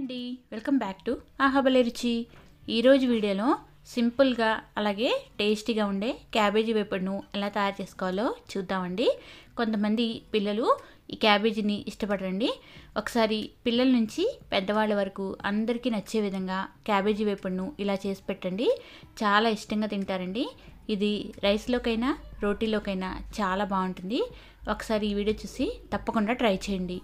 అండి, welcome back to ఆహాబలే రుచి. ఈరోజు వీడియోలో సింపుల్గా అలాగే టేస్టీగా ఉండే క్యాబేజీ వేపుడును ఎలా తయారు చేసుకోవాలో చూద్దామండి. కొంతమంది పిల్లలు ఈ క్యాబేజీని ఇష్టపడరండి. ఒకసారి పిల్లల నుంచి పెద్దవాళ్ళ వరకు అందరికీ నచ్చే విధంగా క్యాబేజీ వేపుడును ఇలా చేసి పెట్టండి. చాలా ఇష్టంగా తింటారండి. ఇది రైస్లోకైనా రోటీలోకైనా చాలా బాగుంటుంది. ఒకసారి ఈ వీడియో చూసి తప్పకుండా ట్రై చేయండి.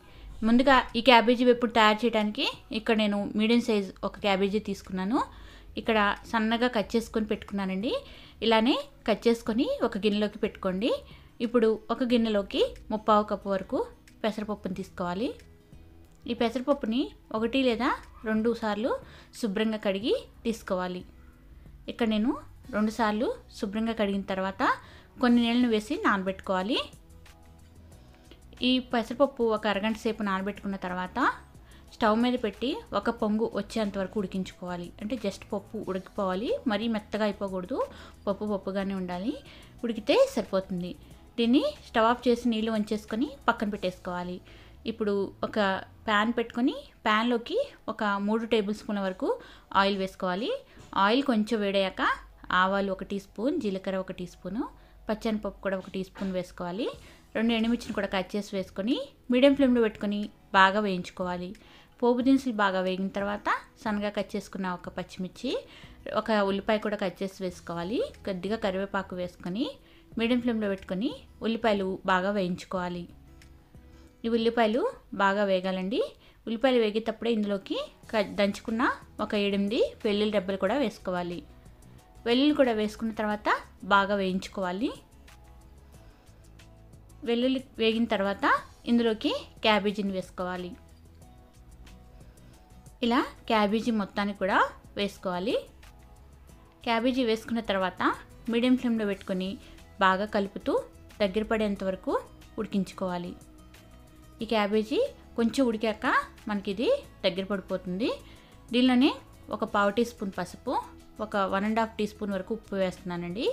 ముందుగా ఈ క్యాబేజీ వేపుడు తయారు చేయడానికి ఇక్కడ నేను మీడియం సైజ్ ఒక క్యాబేజీ తీసుకున్నాను. ఇక్కడ సన్నగా కట్ చేసుకొని పెట్టుకున్నానండి. ఇలానే కట్ చేసుకొని ఒక గిన్నెలోకి పెట్టుకోండి. ఇప్పుడు ఒక గిన్నెలోకి 1/2 కప్పు వరకు పెసరపప్పుని తీసుకోవాలి. ఈ పెసరపప్పుని 1 లేదా 2 సార్లు శుభ్రంగా కడిగి తీసుకోవాలి. ఇక్కడ నేను 2 సార్లు శుభ్రంగా కడిగిన తర్వాత కొన్ని నీళ్ళను వేసి నానబెట్టుకోవాలి. ఈ పెసరపప్పు ఒక అరగంట సేపు నానబెట్టుకున్న తర్వాత స్టవ్ మీద పెట్టి ఒక పొంగు వచ్చేంత వరకు ఉడికించుకోవాలి. అంటే జస్ట్ పప్పు ఉడికిపోవాలి, మరీ మెత్తగా అయిపోకూడదు, పప్పుగానే ఉండాలి. ఉడికితే సరిపోతుంది. దీన్ని స్టవ్ ఆఫ్ చేసి నీళ్ళు వంచేసుకొని పక్కన పెట్టేసుకోవాలి. ఇప్పుడు ఒక ప్యాన్ పెట్టుకొని ప్యాన్లోకి ఒక 3 టేబుల్ స్పూన్ల వరకు ఆయిల్ వేసుకోవాలి. ఆయిల్ కొంచెం వేడయ్యాక ఆవాలు 1 టీ స్పూన్, జీలకర్ర 1 టీ స్పూను, పచ్చనిపప్పు కూడా 1 టీ స్పూన్ వేసుకోవాలి. 2 ఎండుమిర్చిని కూడా కట్ చేసి వేసుకొని మీడియం ఫ్లేమ్లో పెట్టుకొని బాగా వేయించుకోవాలి. పోపు దినుసులు బాగా వేగిన తర్వాత సన్నగా కట్ చేసుకున్న ఒక పచ్చిమిర్చి, ఒక ఉల్లిపాయ కూడా కట్ చేసి వేసుకోవాలి. కొద్దిగా కరివేపాకు వేసుకొని మీడియం ఫ్లేమ్లో పెట్టుకొని ఉల్లిపాయలు బాగా వేయించుకోవాలి. ఈ ఉల్లిపాయలు బాగా వేగాలండి. ఉల్లిపాయలు వేగేటప్పుడే ఇందులోకి దంచుకున్న ఒక 7-8 వెల్లుల్లి రెబ్బలు కూడా వేసుకోవాలి. వెల్లుల్లి కూడా వేసుకున్న తర్వాత బాగా వేయించుకోవాలి. వెల్లుల్లి వేగిన తర్వాత ఇందులోకి క్యాబేజీని వేసుకోవాలి. ఇలా క్యాబేజీ మొత్తాన్ని కూడా వేసుకోవాలి. క్యాబేజీ వేసుకున్న తర్వాత మీడియం ఫ్లేమ్లో పెట్టుకొని బాగా కలుపుతూ దగ్గర పడేంత వరకు ఉడికించుకోవాలి. ఈ క్యాబేజీ కొంచెం ఉడికాక మనకి ఇది దగ్గర పడిపోతుంది. దీనిలోనే ఒక 1/2 టీ స్పూన్ పసుపు, ఒక 1.5 టీ స్పూన్ వరకు ఉప్పు వేస్తున్నానండి.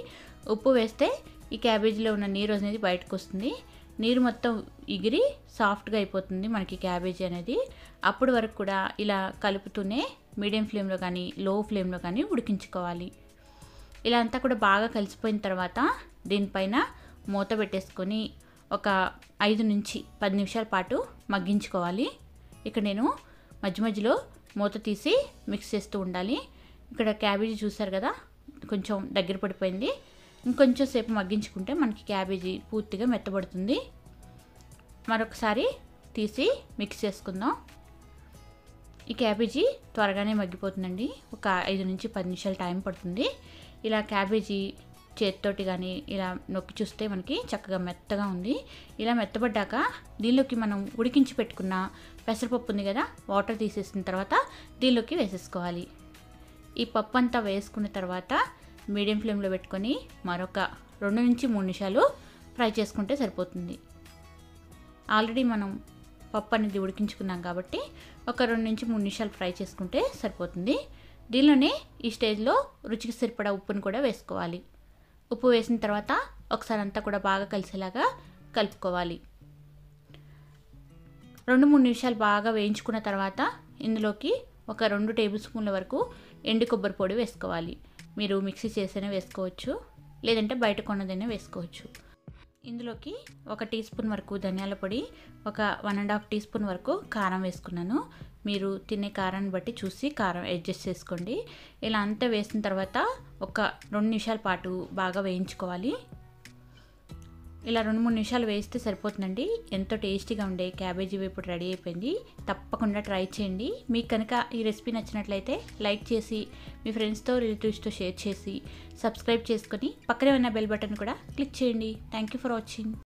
ఉప్పు వేస్తే ఈ క్యాబేజీలో ఉన్న నీరు అనేది బయటకు వస్తుంది. నీరు మొత్తం ఎగిరి సాఫ్ట్గా అయిపోతుంది మనకి క్యాబేజీ అనేది. అప్పటి వరకు కూడా ఇలా కలుపుతూనే మీడియం ఫ్లేమ్లో కానీ లో ఫ్లేమ్లో కానీ ఉడికించుకోవాలి. ఇలా అంతా కూడా బాగా కలిసిపోయిన తర్వాత దీనిపైన మూత పెట్టేసుకొని ఒక 5 నుంచి 10 నిమిషాల పాటు మగ్గించుకోవాలి. ఇక్కడ నేను మధ్య మధ్యలో మూత తీసి మిక్స్ చేస్తూ ఉండాలి. ఇక్కడ క్యాబేజీ చూసారు కదా, కొంచెం దగ్గర పడిపోయింది. ఇంకొంచెం సేపు మగ్గించుకుంటే మనకి క్యాబేజీ పూర్తిగా మెత్తబడుతుంది. మరొకసారి తీసి మిక్స్ చేసుకుందాం. ఈ క్యాబేజీ త్వరగానే మగ్గిపోతుందండి. ఒక 5 నుంచి 10 నిమిషాలు టైం పడుతుంది. ఇలా క్యాబేజీ చేతితోటి కానీ ఇలా నొక్కి చూస్తే మనకి చక్కగా మెత్తగా ఉంది. ఇలా మెత్తబడ్డాక దీనిలోకి మనం ఉడికించి పెట్టుకున్న పెసరపప్పు ఉంది కదా, వాటర్ తీసేసిన తర్వాత దీనిలోకి వేసేసుకోవాలి. ఈ పప్పు అంతా వేసుకున్న తర్వాత మీడియం ఫ్లేమ్లో పెట్టుకొని మరొక 2 నుంచి 3 నిమిషాలు ఫ్రై చేసుకుంటే సరిపోతుంది. ఆల్రెడీ మనం పప్పు అనేది ఉడికించుకున్నాం కాబట్టి ఒక 2 నుంచి 3 నిమిషాలు ఫ్రై చేసుకుంటే సరిపోతుంది. దీనిలోనే ఈ స్టేజ్లో రుచికి సరిపడా ఉప్పును కూడా వేసుకోవాలి. ఉప్పు వేసిన తర్వాత ఒకసారి అంతా కూడా బాగా కలిసేలాగా కలుపుకోవాలి. 2-3 నిమిషాలు బాగా వేయించుకున్న తర్వాత ఇందులోకి ఒక 2 టేబుల్ స్పూన్ల వరకు ఎండు కొబ్బరి పొడి వేసుకోవాలి. మీరు మిక్సీ చేసైనా వేసుకోవచ్చు, లేదంటే బయట కొన్నదైనా వేసుకోవచ్చు. ఇందులోకి 1 టీ స్పూన్ వరకు ధనియాల పొడి, ఒక 1.5 టీ స్పూన్ వరకు కారం వేసుకున్నాను. మీరు తినే కారాన్ని బట్టి చూసి కారం అడ్జస్ట్ చేసుకోండి. ఇలా అంతా వేసిన తర్వాత ఒక 2 నిమిషాల పాటు బాగా వేయించుకోవాలి. ఇలా 2-3 నిమిషాలు వేస్తే సరిపోతుందండి. ఎంతో టేస్టీగా ఉండే క్యాబేజీ వేపుడు రెడీ అయిపోయింది. తప్పకుండా ట్రై చేయండి. మీకు కనుక ఈ రెసిపీ నచ్చినట్లయితే లైక్ చేసి మీ ఫ్రెండ్స్తో రిలేటివ్స్తో షేర్ చేసి సబ్స్క్రైబ్ చేసుకొని పక్కనే ఉన్న బెల్ బటన్ కూడా క్లిక్ చేయండి. Thank you for watching.